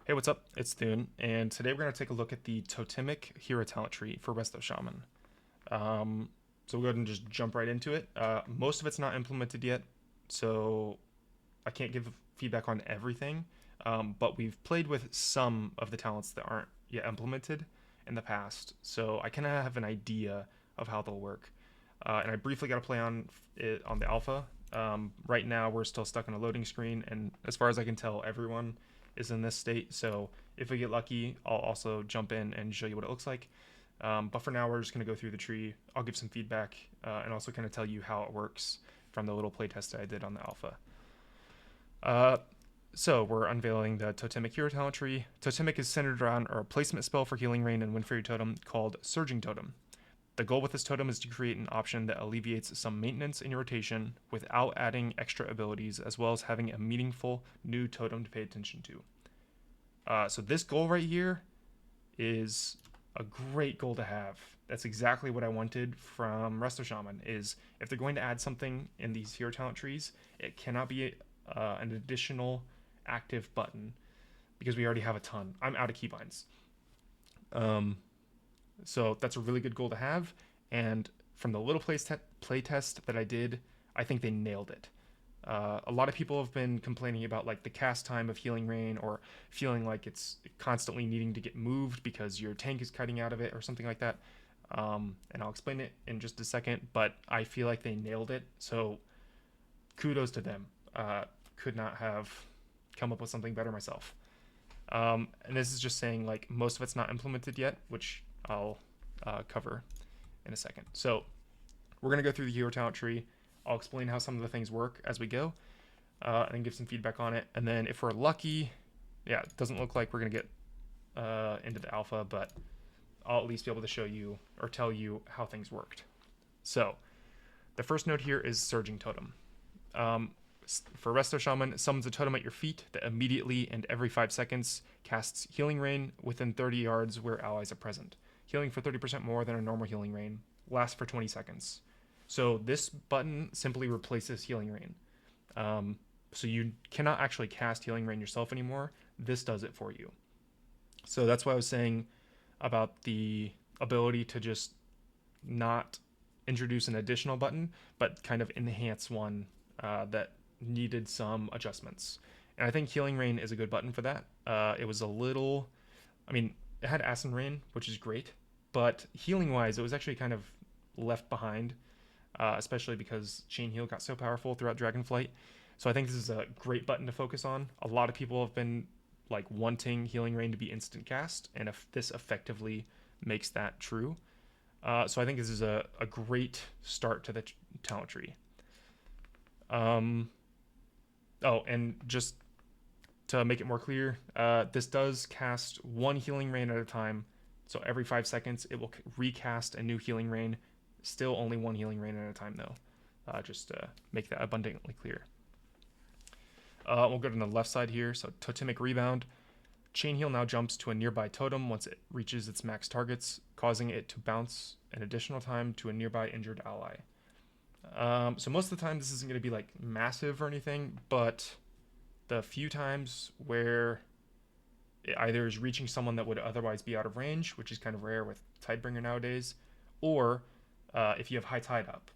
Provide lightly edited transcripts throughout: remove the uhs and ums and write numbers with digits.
Hey, what's up? It's Theun, and today we're going to take a look at the Totemic hero talent tree for Resto Shaman. Um, so we'll go ahead and just jump right into it. Most of it's not implemented yet, so I can't give feedback on everything, but we've played with some of the talents that aren't yet implemented in the past, so I kind of have an idea of how they'll work. And I briefly got to play on it on the alpha. Right now, we're still stuck on a loading screen, and as far as I can tell, everyone is in this state. So if we get lucky, I'll also jump in and show you what it looks like. But for now, we're just going to go through the tree. I'll give some feedback and also kind of tell you how it works from the little playtest that I did on the alpha. Uh, so we're unveiling the Totemic hero talent tree. Totemic is centered around a replacement spell for Healing Rain and Wind Fairy Totem called Surging Totem. The goal with this totem is to create an option that alleviates some maintenance in your rotation without adding extra abilities, as well as having a meaningful new totem to pay attention to. So this goal right here is a great goal to have. That's exactly what I wanted from Resto Shaman. Is if they're going to add something in these hero talent trees, it cannot be an additional active button because we already have a ton. I'm out of keybinds. Um, So that's a really good goal to have. And from the little play test that I did, I think they nailed it. A lot of people have been complaining about like the cast time of Healing Rain or feeling like it's constantly needing to get moved because your tank is cutting out of it or something like that. And I'll explain it in just a second, but I feel like they nailed it. So kudos to them. Could not have come up with something better myself. And this is just saying like most of it's not implemented yet, which I'll cover in a second. So we're going to go through the hero talent tree. I'll explain how some of the things work as we go and give some feedback on it. And then if we're lucky, yeah, it doesn't look like we're going to get into the alpha, but I'll at least be able to show you or tell you how things worked. So the first node here is Surging Totem. For Resto Shaman, summons a totem at your feet that immediately and every 5 seconds casts Healing Rain within 30 yards where allies are present. Healing for 30% more than a normal Healing Rain. Lasts for 20 seconds. So this button simply replaces Healing Rain. So you cannot actually cast Healing Rain yourself anymore. This does it for you. So that's why I was saying about the ability to just not introduce an additional button, but kind of enhance one that needed some adjustments. And I think Healing Rain is a good button for that. It was a little, I mean, it had Acid Rain, which is great, but healing wise, it was actually kind of left behind, especially because Chain Heal got so powerful throughout Dragonflight. So I think this is a great button to focus on. A lot of people have been like wanting Healing Rain to be instant cast, and if this effectively makes that true. So I think this is a great start to the talent tree. Oh, and just to make it more clear, this does cast one Healing Rain at a time. So every 5 seconds, it will recast a new Healing Rain. Still only one Healing Rain at a time, though. Just to make that abundantly clear. We'll go to the left side here. So Totemic Rebound. Chain Heal now jumps to a nearby totem once it reaches its max targets, causing it to bounce an additional time to a nearby injured ally. So most of the time, this isn't going to be like massive or anything, but the few times where it either is reaching someone that would otherwise be out of range, which is kind of rare with Tidebringer nowadays, or if you have High Tide up,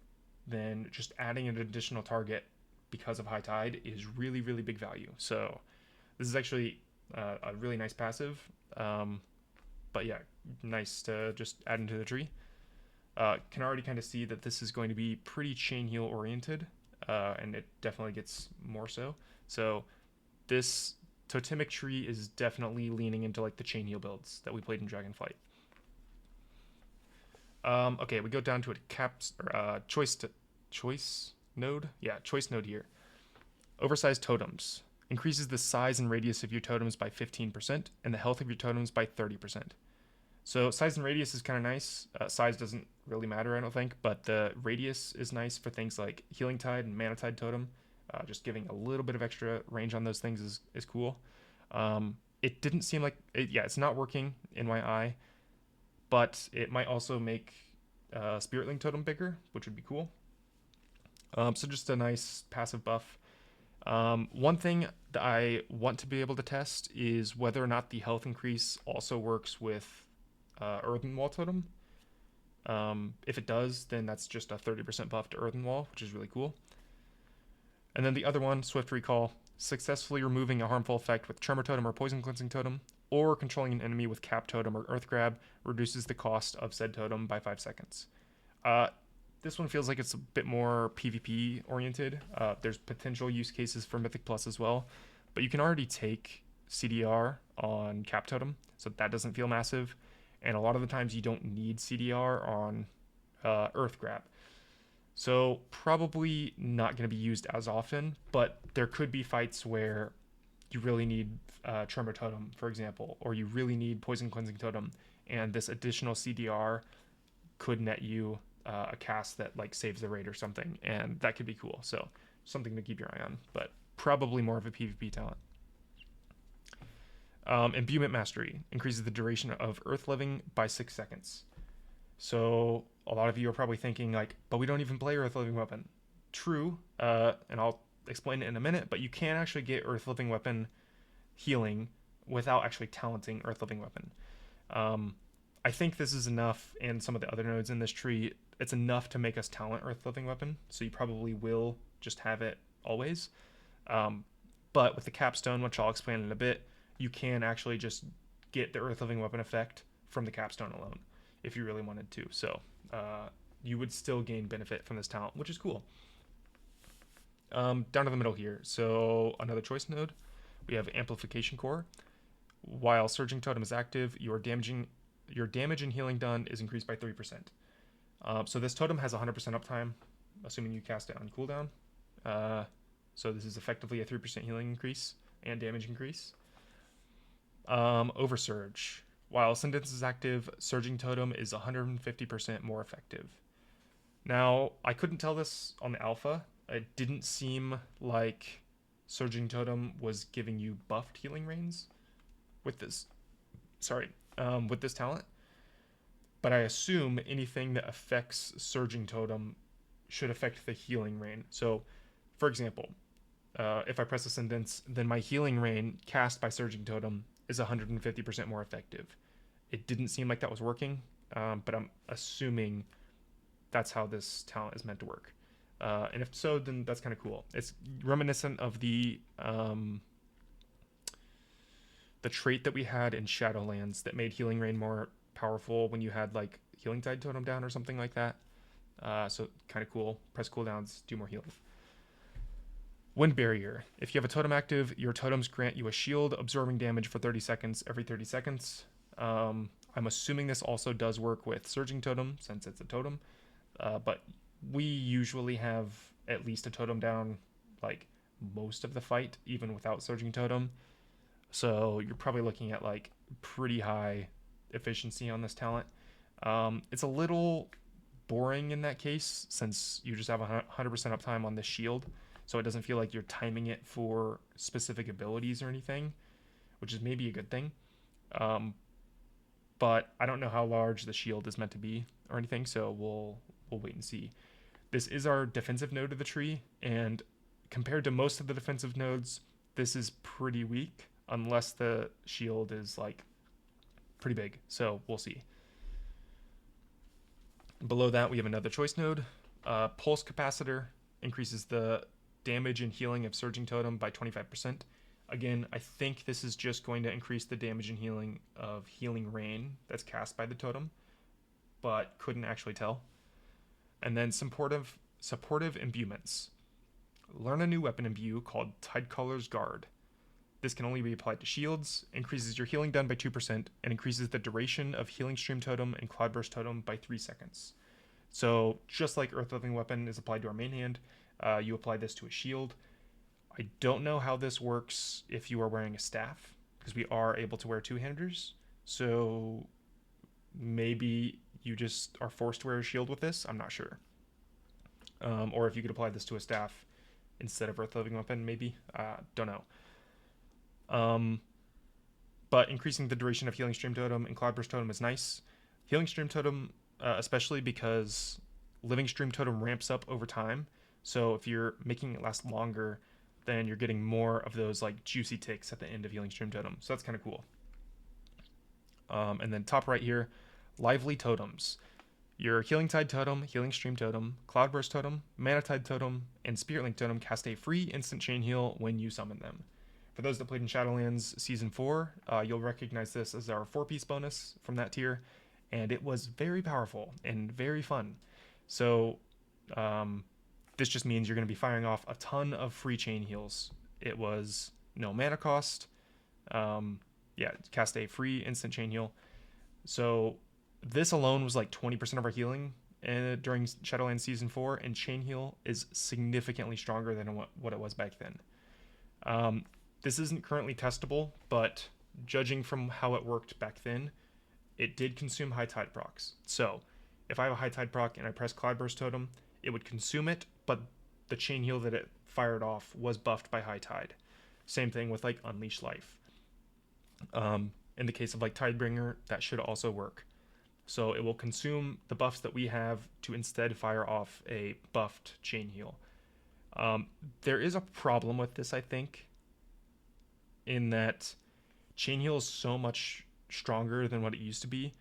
then just adding an additional target because of High Tide is really, really big value. So this is actually a really nice passive, but yeah, nice to just add into the tree. Can already kind of see that this is going to be pretty Chain Heal oriented, and it definitely gets more so. So this Totemic tree is definitely leaning into like the Chain Heal builds that we played in Dragonflight. Okay, we go down to a choice node. Yeah, choice node here. Oversized totems increases the size and radius of your totems by 15% and the health of your totems by 30%. So size and radius is kind of nice. Size doesn't really matter, I don't think, but the radius is nice for things like Healing Tide and Mana Tide Totem. Just giving a little bit of extra range on those things is cool. It didn't seem like, it's not working in my eye, but it might also make Spirit Link Totem bigger, which would be cool. So just a nice passive buff. One thing that I want to be able to test is whether or not the health increase also works with Earthen Wall Totem. If it does, then that's just a 30% buff to Earthen Wall, which is really cool. And then the other one, Swift Recall, successfully removing a harmful effect with Tremor Totem or Poison Cleansing Totem, or controlling an enemy with Cap Totem or Earth Grab reduces the cost of said totem by 5 seconds. Uh, this one feels like it's a bit more PvP oriented. There's potential use cases for Mythic Plus as well, but you can already take CDR on Cap Totem, so that doesn't feel massive. And a lot of the times you don't need CDR on Earth Grab. So probably not going to be used as often, but there could be fights where you really need Tremor Totem, for example, or you really need Poison Cleansing Totem, and this additional CDR could net you a cast that like saves the raid or something, and that could be cool. So something to keep your eye on, but probably more of a PvP talent. Imbuement Mastery increases the duration of Earth Living by 6 seconds. So a lot of you are probably thinking like, but we don't even play Earth Living Weapon. True, and I'll explain it in a minute, but you can actually get Earth Living Weapon healing without actually talenting Earth Living Weapon. I think this is enough, and some of the other nodes in this tree, it's enough to make us talent Earth Living Weapon, so you probably will just have it always. But with the capstone, which I'll explain in a bit, you can actually just get the Earth Living Weapon effect from the capstone alone if you really wanted to. So you would still gain benefit from this talent, which is cool. Down to the middle here. So another choice node. We have Amplification Core. While Surging Totem is active, your damage and healing done is increased by 3%. So this totem has 100% uptime, assuming you cast it on cooldown. So this is effectively a 3% healing increase and damage increase. Oversurge. While Ascendance is active, Surging Totem is 150% more effective. Now, I couldn't tell this on the alpha. It didn't seem like Surging Totem was giving you buffed healing rains with this. With this talent. But I assume anything that affects Surging Totem should affect the healing rain. So, for example, if I press Ascendance, then my healing rain cast by Surging Totem is 150% more effective. It didn't seem like that was working, but I'm assuming that's how this talent is meant to work. And if so, then that's kind of cool. It's reminiscent of the trait that we had in Shadowlands that made Healing Rain more powerful when you had like Healing Tide Totem down or something like that. So kind of cool. Press cooldowns, do more healing. Wind Barrier. If you have a totem active, your totems grant you a shield absorbing damage for 30 seconds every 30 seconds. I'm assuming this also does work with Surging Totem since it's a totem. But we usually have at least a totem down like most of the fight, even without Surging Totem. So you're probably looking at like pretty high efficiency on this talent. It's a little boring in that case since you just have 100% uptime on this shield. So it doesn't feel like you're timing it for specific abilities or anything, which is maybe a good thing. But I don't know how large the shield is meant to be or anything, so we'll wait and see. This is our defensive node of the tree, and compared to most of the defensive nodes, this is pretty weak unless the shield is like pretty big. So we'll see. Below that, we have another choice node. Pulse Capacitor increases the damage and healing of Surging Totem by 25%. Again, I think this is just going to increase the damage and healing of Healing Rain that's cast by the totem, but couldn't actually tell. And then supportive imbuements. Learn a new weapon imbue called Tidecolor's Guard. This can only be applied to shields, increases your healing done by 2%, and increases the duration of Healing Stream Totem and Cloudburst Totem by 3 seconds. So just like Earth Living Weapon is applied to our main hand, you apply this to a shield. I don't know how this works if you are wearing a staff, because we are able to wear two-handers. So maybe you just are forced to wear a shield with this. I'm not sure. Or if you could apply this to a staff instead of Earth Living Weapon, maybe. Don't know. But increasing the duration of Healing Stream Totem and Cloudburst Totem is nice. Healing Stream Totem, especially because Living Stream Totem ramps up over time. So if you're making it last longer, then you're getting more of those like juicy ticks at the end of Healing Stream Totem. So that's kind of cool. And then top right here, Lively Totems. Your Healing Tide Totem, Healing Stream Totem, Cloudburst Totem, Mana Tide Totem, and Spirit Link Totem cast a free instant chain heal when you summon them. For those that played in Shadowlands Season 4, you'll recognize this as our 4-piece bonus from that tier, and it was very powerful and very fun. So this just means you're going to be firing off a ton of free chain heals. It was no mana cost. Cast a free instant chain heal. So this alone was like 20% of our healing during Shadowlands Season 4, and chain heal is significantly stronger than what it was back then. This isn't currently testable, but judging from how it worked back then, it did consume High Tide procs. So if I have a High Tide proc and I press Cloudburst Totem, it would consume it, but the chain heal that it fired off was buffed by High Tide. Same thing with like Unleash Life. In the case of like Tidebringer, that should also work. So it will consume the buffs that we have to instead fire off a buffed chain heal. There is a problem with this, I think, in that chain heal is so much stronger than what it used to be.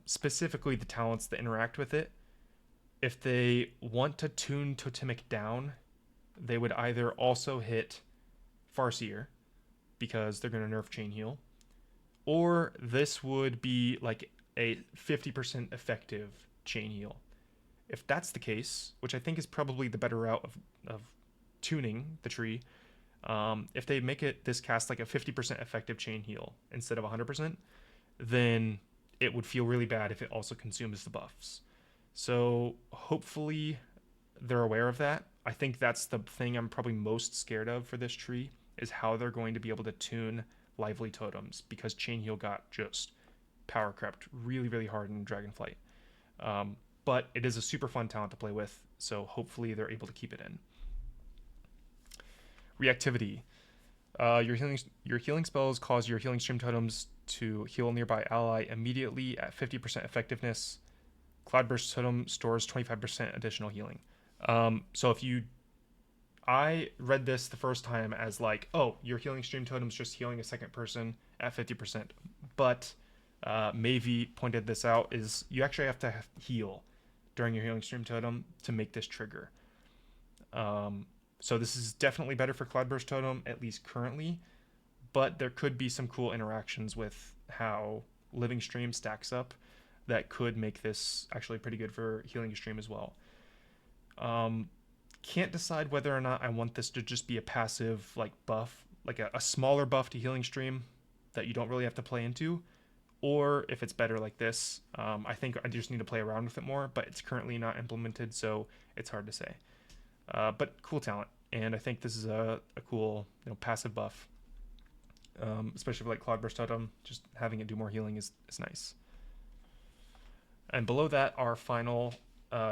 Specifically the talents that interact with it. If they want to tune Totemic down, they would either also hit Farseer, because they're going to nerf chain heal, or this would be like a 50% effective chain heal. If that's the case, which I think is probably the better route of tuning the tree, if they make this cast like a 50% effective chain heal instead of 100%, then it would feel really bad if it also consumes the buffs. So hopefully they're aware of that. I think that's the thing I'm probably most scared of for this tree, is how they're going to be able to tune Lively Totems, because chain heal got just power crept really, really hard in Dragonflight. But it is a super fun talent to play with, so hopefully they're able to keep it in. Reactivity. Your healing spells cause your Healing Stream Totems to heal a nearby ally immediately at 50% effectiveness. Cloudburst Totem stores 25% additional healing. So if you... I read this the first time as like, oh, your Healing Stream Totem's just healing a second person at 50%. But Mavi pointed this out, is you actually have to heal during your Healing Stream Totem to make this trigger. So this is definitely better for Cloudburst Totem, at least currently. But there could be some cool interactions with how Living Stream stacks up that could make this actually pretty good for Healing Stream as well. Can't decide whether or not I want this to just be a passive like buff, like a smaller buff to Healing Stream that you don't really have to play into, or if it's better like this. I think I just need to play around with it more, but it's currently not implemented, so it's hard to say. But cool talent, and I think this is a cool passive buff, especially for like Cloudburst Totem. Just having it do more healing is nice. And below that, our final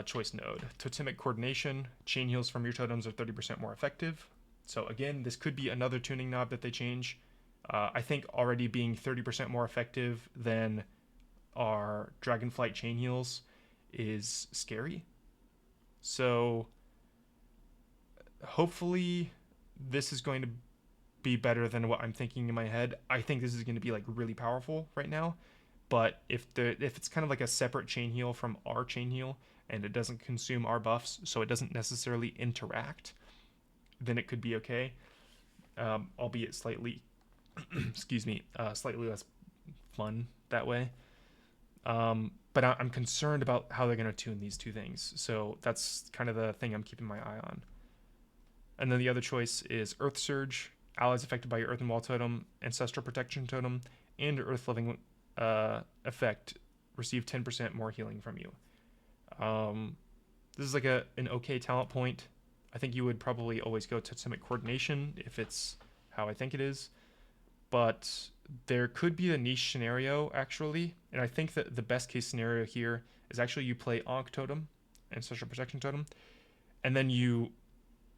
choice node, Totemic Coordination. Chain heals from your totems are 30% more effective. So again, this could be another tuning knob that they change. I think already being 30% more effective than our Dragonflight chain heals is scary. So hopefully this is going to be better than what I'm thinking in my head. I think this is going to be like really powerful right now. But if it's kind of like a separate chain heal from our chain heal, and it doesn't consume our buffs, so it doesn't necessarily interact, then it could be okay. Albeit slightly, slightly less fun that way. But I'm concerned about how they're going to tune these two things. So that's kind of the thing I'm keeping my eye on. And then the other choice is Earth Surge. Allies affected by your Earth and Wall Totem, Ancestral Protection Totem, and Earth Living effect receive 10% more healing from you. This is like an okay talent point. I think you would probably always go Totemic Coordination if it's how I think it is. But there could be a niche scenario, actually. And I think that the best case scenario here is actually you play Ankh Totem, Ancestral Protection Totem, and then you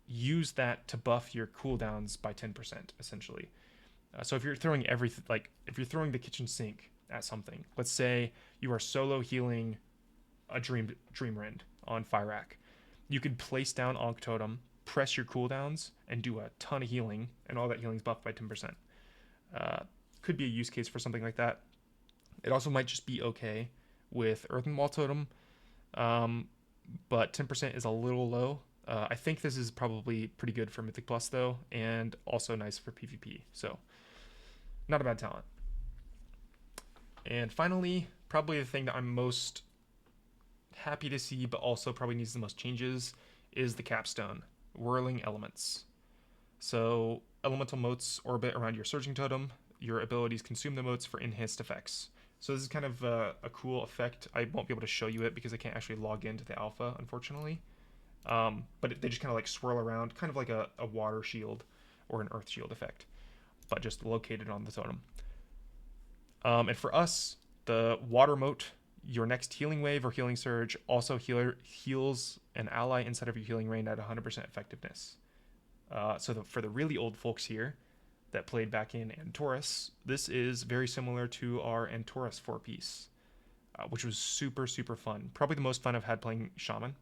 use that to buff your cooldowns by 10%, essentially. So if you're throwing everything, like if you're throwing the kitchen sink at something, let's say you are solo healing a Dream Rend on Fyrakk, you could place down Ankh Totem, press your cooldowns and do a ton of healing, and all that healing is buffed by 10%. Could be a use case for something like that. It also might just be okay with Earthen Wall Totem, but 10% is a little low. I think this is probably pretty good for Mythic Plus though, and also nice for PvP. So not a bad talent. And finally, probably the thing that I'm most happy to see, but also probably needs the most changes, is the capstone, Whirling Elements. So elemental motes orbit around your surging totem. Your abilities consume the motes for enhanced effects. So this is kind of a cool effect. I won't be able to show you it because I can't actually log into the alpha, unfortunately. But they just kind of like swirl around, kind of like a water shield or an earth shield effect, but just located on the totem. And for us, the water mote, your next healing wave or healing surge also heals an ally inside of your healing range at 100% effectiveness. For the really old folks here that played back in Antorus, this is very similar to our Antorus 4-piece, which was super, super fun. Probably the most fun I've had playing Shaman.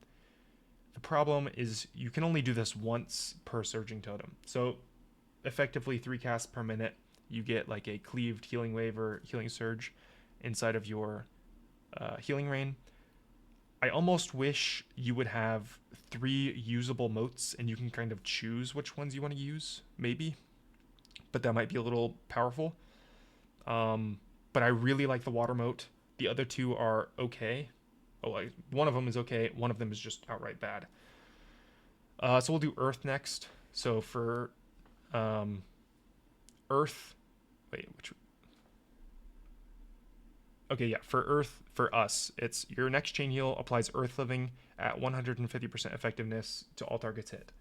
The problem is you can only do this once per surging totem. So effectively 3 casts per minute, you get like a cleaved healing wave or healing surge inside of your healing rain. I almost wish you would have 3 usable motes and you can kind of choose which ones you want to use, maybe. But that might be a little powerful. But I really like the water mote. The other 2 are okay. One of them is okay. One of them is just outright bad. So we'll do Earth next. So for Earth, for Earth, for us, it's your next chain heal applies Earth Living at 150% effectiveness to all targets hit.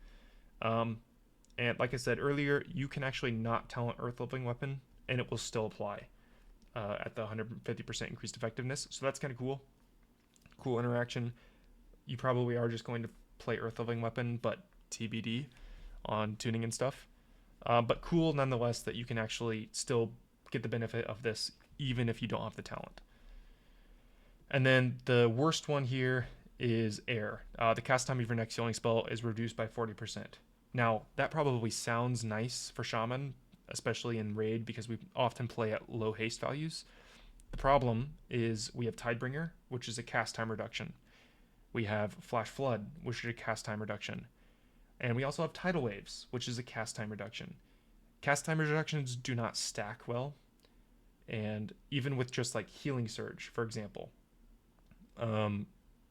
And like I said earlier, you can actually not talent Earth Living Weapon, and it will still apply at the 150% increased effectiveness. So that's kind of cool. Cool interaction. You probably are just going to play Earth Living Weapon, but TBD on tuning and stuff. But cool nonetheless that you can actually still get the benefit of this even if you don't have the talent. And then the worst one here is air. The cast time of your next healing spell is reduced by 40%. Now, that probably sounds nice for Shaman, especially in Raid, because we often play at low haste values. The problem is we have Tidebringer, which is a cast time reduction. We have Flash Flood, which is a cast time reduction. And we also have Tidal Waves, which is a cast time reduction. Cast time reductions do not stack well. And even with just like Healing Surge, for example,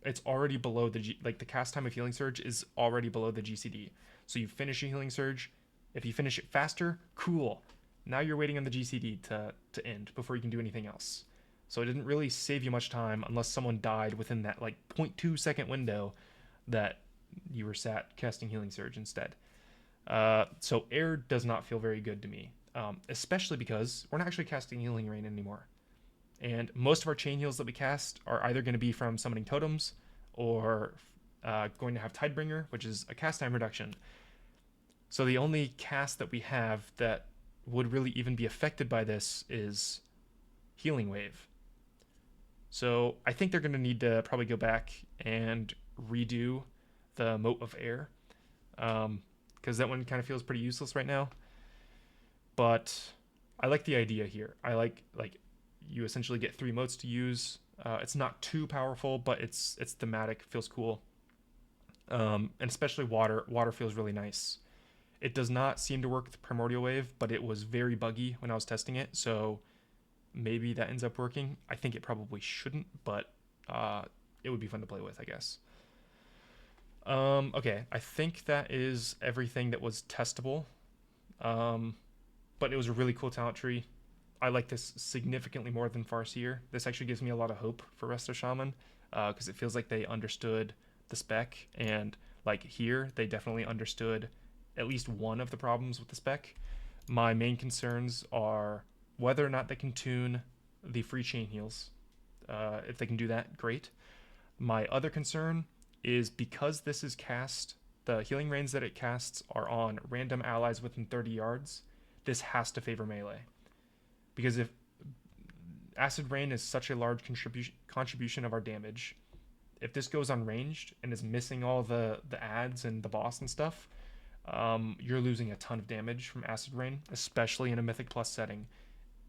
it's already below the cast time of Healing Surge is already below the GCD. So you finish a Healing Surge. If you finish it faster, cool. Now you're waiting on the GCD to end before you can do anything else. So it didn't really save you much time unless someone died within that like 0.2 second window that you were sat casting Healing Surge instead. So air does not feel very good to me, especially because we're not actually casting Healing Rain anymore. And most of our chain heals that we cast are either going to be from summoning totems or going to have Tidebringer, which is a cast time reduction. So the only cast that we have that would really even be affected by this is Healing Wave. So I think they're going to need to probably go back and redo the Mote of Air, because that one kind of feels pretty useless right now. But I like the idea here. I like you essentially get 3 motes to use. It's not too powerful, but it's thematic, feels cool. And especially water. Water feels really nice. It does not seem to work with Primordial Wave, but it was very buggy when I was testing it, so maybe that ends up working. I think it probably shouldn't, but it would be fun to play with, I guess. Okay, I think that is everything that was testable. But it was a really cool talent tree. I like this significantly more than Farseer. This actually gives me a lot of hope for Resto Shaman, because it feels like they understood the spec, and like here, they definitely understood at least one of the problems with the spec. My main concerns are whether or not they can tune the free chain heals. If they can do that, great. My other concern is because this is cast, the healing rains that it casts are on random allies within 30 yards, this has to favor melee. Because if Acid Rain is such a large contribution of our damage, if this goes unranged and is missing all the ads and the boss and stuff, you're losing a ton of damage from Acid Rain, especially in a Mythic Plus setting.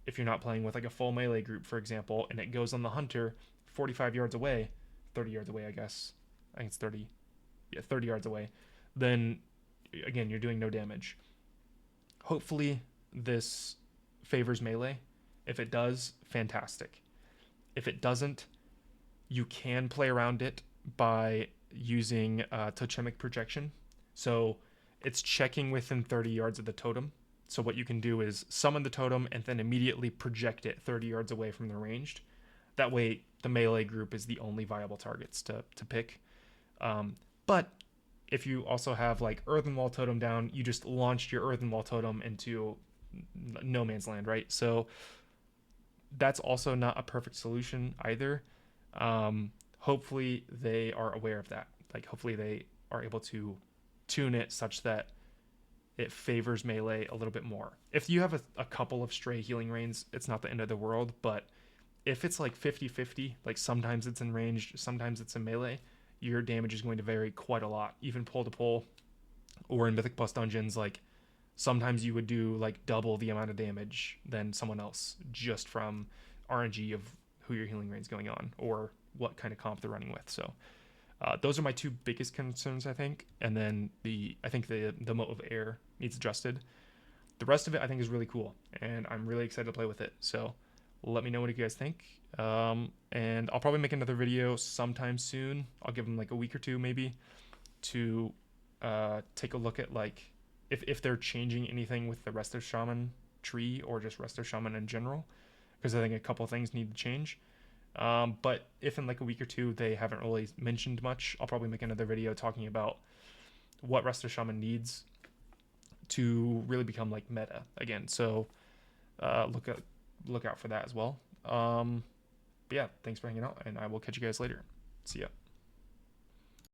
If you're not playing with like a full melee group, for example, and it goes on the Hunter 45 yards away, 30 yards away, I guess. I think it's 30. Yeah, 30 yards away. Then, again, you're doing no damage. Hopefully, this favors melee. If it does, fantastic. If it doesn't, you can play around it by using Totemic projection. So it's checking within 30 yards of the totem. So what you can do is summon the totem and then immediately project it 30 yards away from the ranged. That way, the melee group is the only viable targets to pick. But if you also have like Earthen Wall Totem down, you just launched your Earthen Wall Totem into no man's land, right? So that's also not a perfect solution either. Hopefully they are aware of that. Like hopefully they are able to tune it such that it favors melee a little bit more. If you have a couple of stray healing rains, it's not the end of the world, but if it's like 50-50, like sometimes it's in range, sometimes it's in melee, your damage is going to vary quite a lot, even pull to pull, or in Mythic Plus dungeons, like sometimes you would do like double the amount of damage than someone else just from RNG of who your healing rain's going on or what kind of comp they're running with. So those are my two biggest concerns, I think. And then I think the moat of air needs adjusted. The rest of it I think is really cool, and I'm really excited to play with it. So let me know what you guys think. And I'll probably make another video sometime soon. I'll give them like a week or two maybe to take a look at like if they're changing anything with the Resto Shaman tree or just Resto Shaman in general, because I think a couple things need to change. But if in like a week or two they haven't really mentioned much, I'll probably make another video talking about what Resto Shaman needs to really become like meta again. So look out for that as well. But yeah, thanks for hanging out, and I will catch you guys later. See ya.